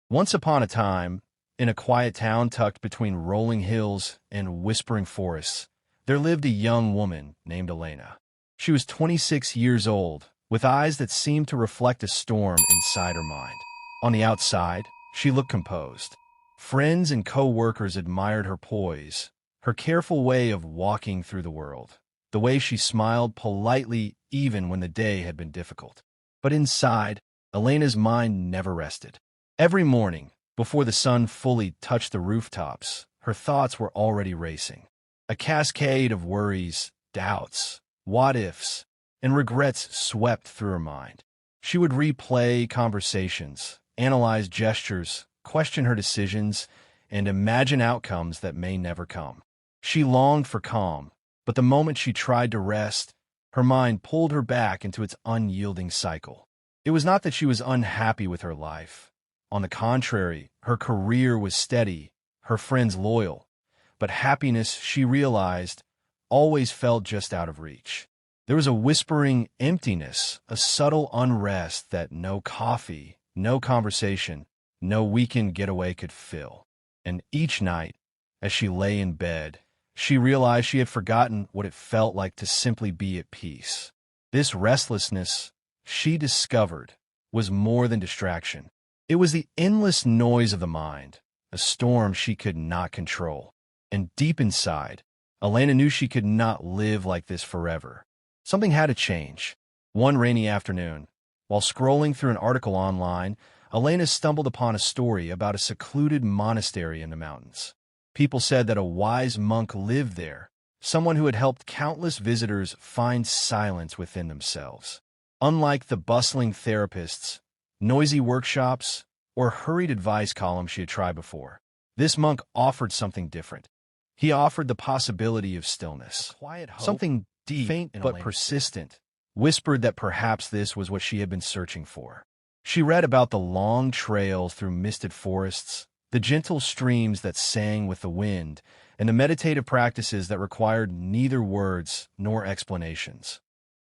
Once upon a time, in a quiet town tucked between rolling hills and whispering forests, there lived a young woman named Elena. She was 26 years old, with eyes that seemed to reflect a storm inside her mind. On the outside, she looked composed. Friends and co-workers admired her poise, her careful way of walking through the world, the way she smiled politely even when the day had been difficult. But inside, Elena's mind never rested. Every morning, before the sun fully touched the rooftops, her thoughts were already racing. A cascade of worries, doubts, what-ifs, and regrets swept through her mind. She would replay conversations, analyze gestures, question her decisions, and imagine outcomes that may never come. She longed for calm, but the moment she tried to rest, her mind pulled her back into its unyielding cycle. It was not that she was unhappy with her life. On the contrary, her career was steady, her friends loyal, but happiness, she realized, always felt just out of reach. There was a whispering emptiness, a subtle unrest that no coffee, no conversation, no weekend getaway could fill. And each night, as she lay in bed, she realized she had forgotten what it felt like to simply be at peace. This restlessness, she discovered, was more than distraction. It was the endless noise of the mind, a storm she could not control. And deep inside, Elena knew she could not live like this forever. Something had to change. One rainy afternoon, while scrolling through an article online, Elena stumbled upon a story about a secluded monastery in the mountains. People said that a wise monk lived there, someone who had helped countless visitors find silence within themselves. Unlike the bustling therapists, noisy workshops, or hurried advice columns she had tried before, this monk offered something different. He offered the possibility of stillness, quiet hope, something deep, faint but persistent, whispered that perhaps this was what she had been searching for. She read about the long trails through misted forests, the gentle streams that sang with the wind, and the meditative practices that required neither words nor explanations,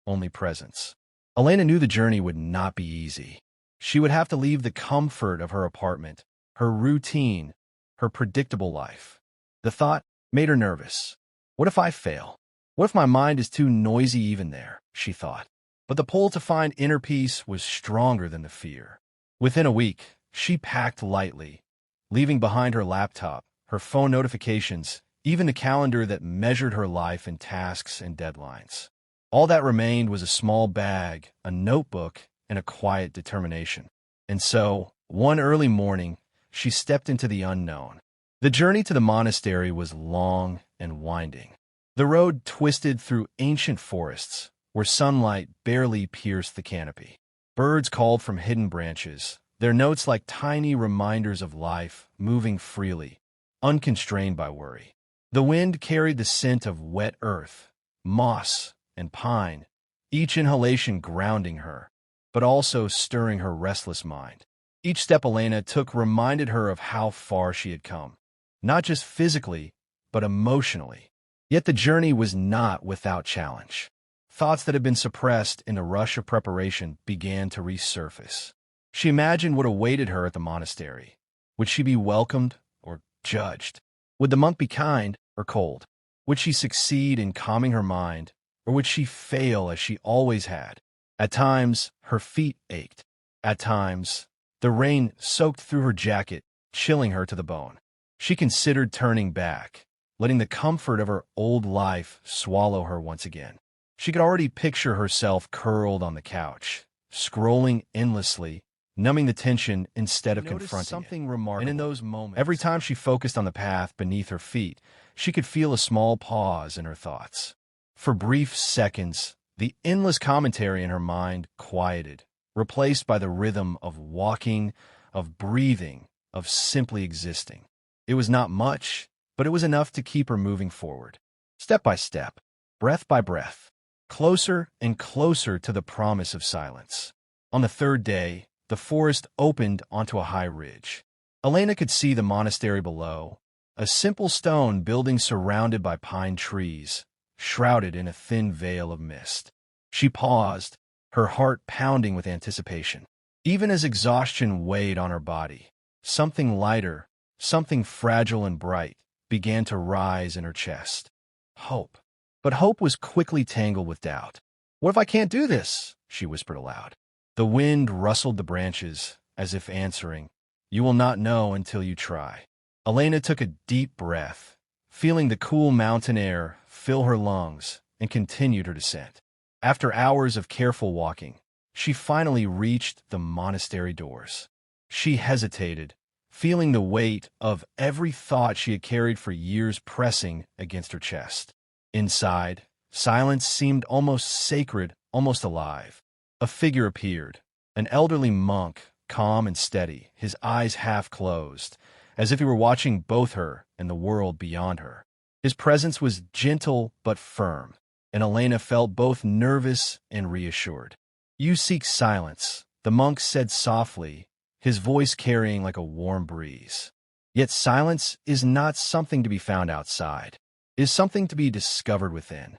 only presence. Elena knew the journey would not be easy. She would have to leave the comfort of her apartment, her routine, her predictable life. The thought made her nervous. What if I fail? What if my mind is too noisy even there? She thought. But the pull to find inner peace was stronger than the fear. Within a week, she packed lightly, leaving behind her laptop, her phone notifications, even the calendar that measured her life in tasks and deadlines. All that remained was a small bag, a notebook, and a quiet determination. And so, one early morning, she stepped into the unknown. The journey to the monastery was long and winding. The road twisted through ancient forests, where sunlight barely pierced the canopy. Birds called from hidden branches, their notes like tiny reminders of life, moving freely, unconstrained by worry. The wind carried the scent of wet earth, moss, and pine, each inhalation grounding her, but also stirring her restless mind. Each step Elena took reminded her of how far she had come, not just physically, but emotionally. Yet the journey was not without challenge. Thoughts that had been suppressed in the rush of preparation began to resurface. She imagined what awaited her at the monastery. Would she be welcomed or judged? Would the monk be kind or cold? Would she succeed in calming her mind, or would she fail as she always had? At times, her feet ached. At times, the rain soaked through her jacket, chilling her to the bone. She considered turning back, letting the comfort of her old life swallow her once again. She could already picture herself curled on the couch, scrolling endlessly, numbing the tension instead of confronting something remarkable. And in those moments, every time she focused on the path beneath her feet, she could feel a small pause in her thoughts. For brief seconds, the endless commentary in her mind quieted, replaced by the rhythm of walking, of breathing, of simply existing. It was not much, but it was enough to keep her moving forward, step by step, breath by breath, closer and closer to the promise of silence. On the third day, the forest opened onto a high ridge. Elena could see the monastery below, a simple stone building surrounded by pine trees, shrouded in a thin veil of mist. She paused, her heart pounding with anticipation. Even as exhaustion weighed on her body, Something lighter, something fragile and bright, began to rise in her chest. Hope. But hope was quickly tangled with doubt. "What if I can't do this?" she whispered aloud. The wind rustled the branches, as if answering, "You will not know until you try." Elena took a deep breath, feeling the cool mountain air fill her lungs, and continued her descent. After hours of careful walking, she finally reached the monastery doors. She hesitated, feeling the weight of every thought she had carried for years pressing against her chest. Inside, silence seemed almost sacred, almost alive. A figure appeared, an elderly monk, calm and steady, his eyes half closed, as if he were watching both her and the world beyond her. His presence was gentle but firm, and Elena felt both nervous and reassured. "You seek silence," the monk said softly, his voice carrying like a warm breeze. "Yet silence is not something to be found outside. It is something to be discovered within."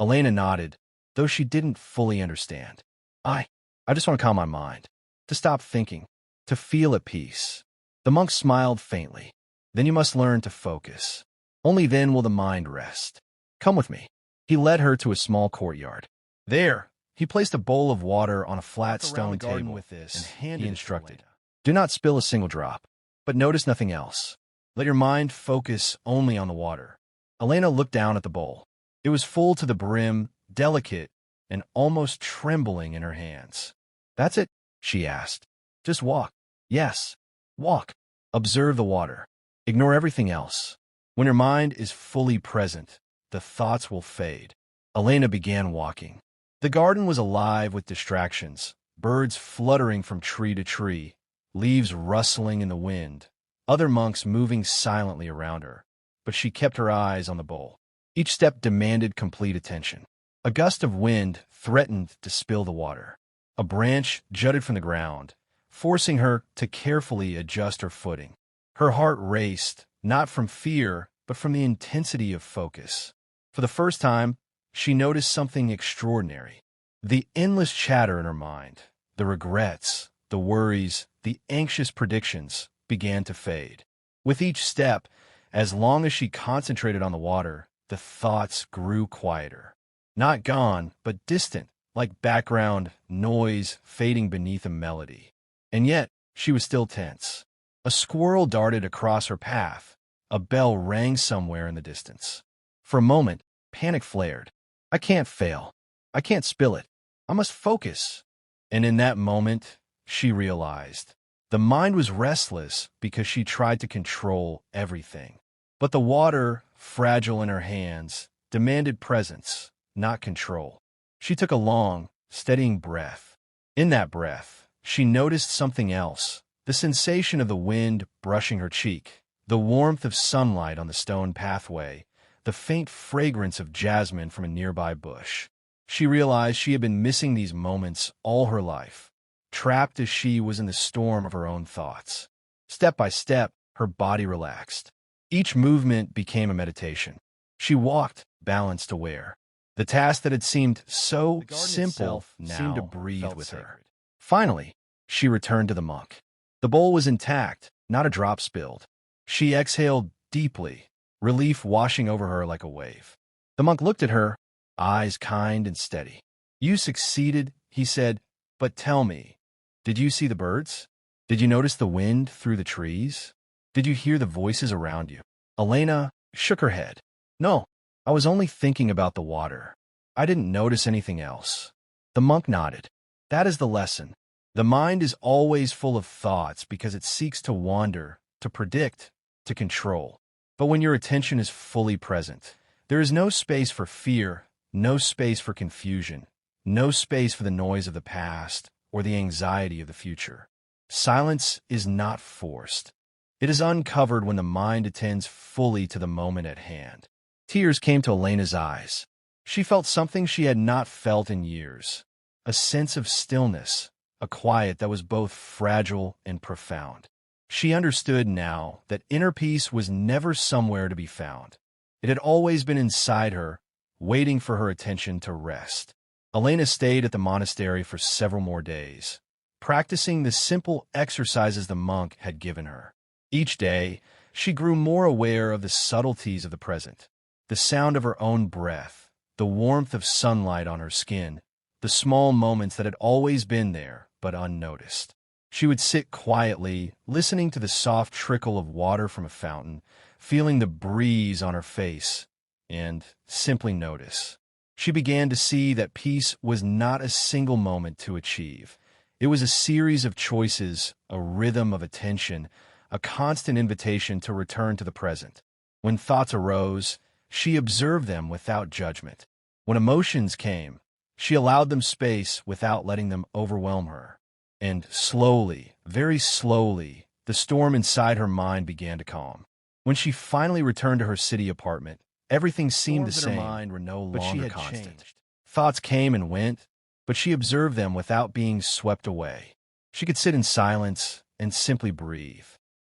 Elena nodded, though she didn't fully understand. I just want to calm my mind, to stop thinking, to feel at peace." The monk smiled faintly. "Then you must learn to focus. Only then will the mind rest. Come with me." He led her to a small courtyard. There, he placed a bowl of water on a flat stone table with this, and he instructed, "Do not spill a single drop, but notice nothing else. Let your mind focus only on the water." Elena looked down at the bowl. It was full to the brim, delicate, and almost trembling in her hands. "That's it?" she asked. "Just walk." "Yes, walk. Observe the water. Ignore everything else. When your mind is fully present, the thoughts will fade." Elena began walking. The garden was alive with distractions, birds fluttering from tree to tree, leaves rustling in the wind, other monks moving silently around her. But she kept her eyes on the bowl. Each step demanded complete attention. A gust of wind threatened to spill the water. A branch jutted from the ground, forcing her to carefully adjust her footing. Her heart raced, not from fear, but from the intensity of focus. For the first time, she noticed something extraordinary. The endless chatter in her mind, the regrets, the worries, the anxious predictions began to fade. With each step, as long as she concentrated on the water, the thoughts grew quieter. Not gone, but distant, like background noise fading beneath a melody. And yet, she was still tense. A squirrel darted across her path. A bell rang somewhere in the distance. For a moment, panic flared. "I can't fail. I can't spill it. I must focus." And in that moment, she realized. The mind was restless because she tried to control everything. But the water, fragile in her hands, demanded presence, not control. She took a long, steadying breath. In that breath, she noticed something else, the sensation of the wind brushing her cheek, the warmth of sunlight on the stone pathway, the faint fragrance of jasmine from a nearby bush. She realized she had been missing these moments all her life, trapped as she was in the storm of her own thoughts. Step by step, her body relaxed. Each movement became a meditation. She walked, balanced, aware. The task that had seemed so simple now seemed to breathe with her. Finally, she returned to the monk. The bowl was intact, not a drop spilled. She exhaled deeply, relief washing over her like a wave. The monk looked at her, eyes kind and steady. "You succeeded," he said, "but tell me, did you see the birds? Did you notice the wind through the trees? Did you hear the voices around you?" Elena shook her head. "No, I was only thinking about the water. I didn't notice anything else." The monk nodded. "That is the lesson. The mind is always full of thoughts because it seeks to wander, to predict, to control. But when your attention is fully present, there is no space for fear, no space for confusion, no space for the noise of the past or the anxiety of the future. Silence is not forced. It is uncovered when the mind attends fully to the moment at hand." Tears came to Elena's eyes. She felt something she had not felt in years, a sense of stillness, a quiet that was both fragile and profound. She understood now that inner peace was never somewhere to be found. It had always been inside her, waiting for her attention to rest. Elena stayed at the monastery for several more days, practicing the simple exercises the monk had given her. Each day, she grew more aware of the subtleties of the present, the sound of her own breath, the warmth of sunlight on her skin, the small moments that had always been there but unnoticed. She would sit quietly, listening to the soft trickle of water from a fountain, feeling the breeze on her face, and simply notice. She began to see that peace was not a single moment to achieve. It was a series of choices, a rhythm of attention, a constant invitation to return to the present. When thoughts arose, she observed them without judgment. When emotions came, she allowed them space without letting them overwhelm her. And slowly, very slowly, the storm inside her mind began to calm. When she finally returned to her city apartment, everything seemed the same, were no longer constant. Thoughts came and went, but she observed them without being swept away. She could sit in silence and simply breathe.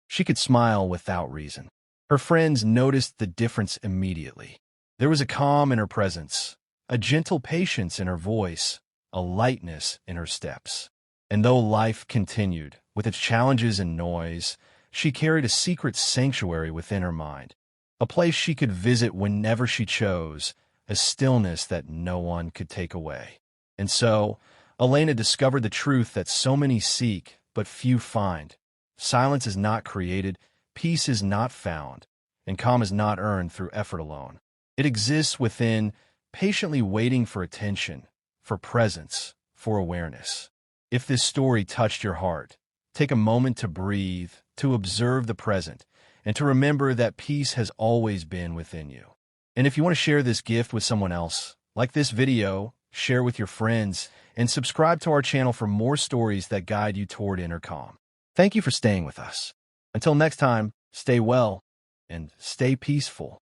She could smile without reason. Her friends noticed the difference immediately. There was a calm in her presence, a gentle patience in her voice, a lightness in her steps. And though life continued, with its challenges and noise, she carried a secret sanctuary within her mind, a place she could visit whenever she chose, a stillness that no one could take away. And so, Elena discovered the truth that so many seek, but few find. Silence is not created, peace is not found, and calm is not earned through effort alone. It exists within, patiently waiting for attention, for presence, for awareness. If this story touched your heart, take a moment to breathe, to observe the present, and to remember that peace has always been within you. And if you want to share this gift with someone else, like this video, share with your friends, and subscribe to our channel for more stories that guide you toward inner calm. Thank you for staying with us. Until next time, stay well and stay peaceful.